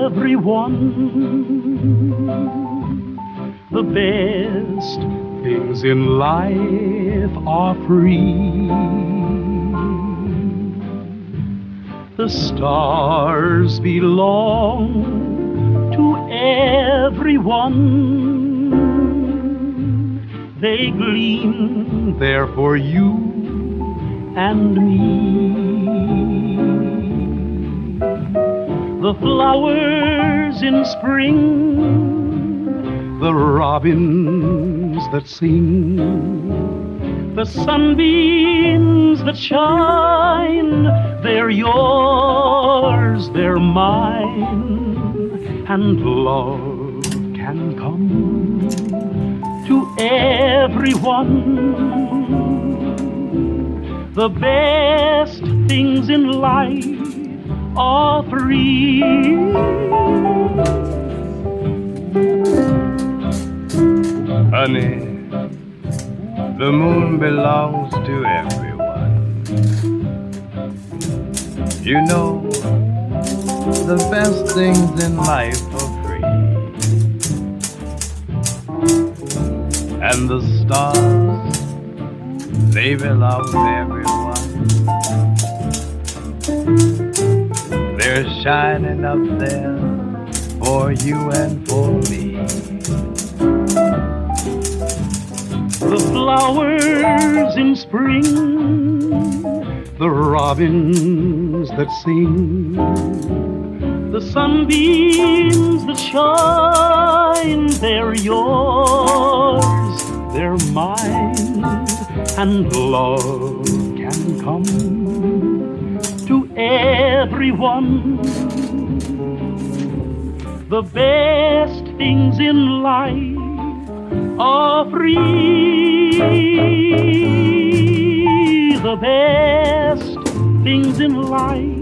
everyone. The best things in life are free. The stars belong to everyone. They gleam there for you and me. The flowers in spring, the robins that sing, the sunbeams that shine, they're yours, they're mine, and love can come to everyone. The best things in life are free. Honey, the moon belongs to everyone. You know, the best things in life are free. And the stars, they belong to everyone. They're shining up there for you and for me. The flowers in spring, the robins that sing, the sunbeams that shine, they're yours, they're mine, and love can come to everyone. The best things in life are free. The best things in life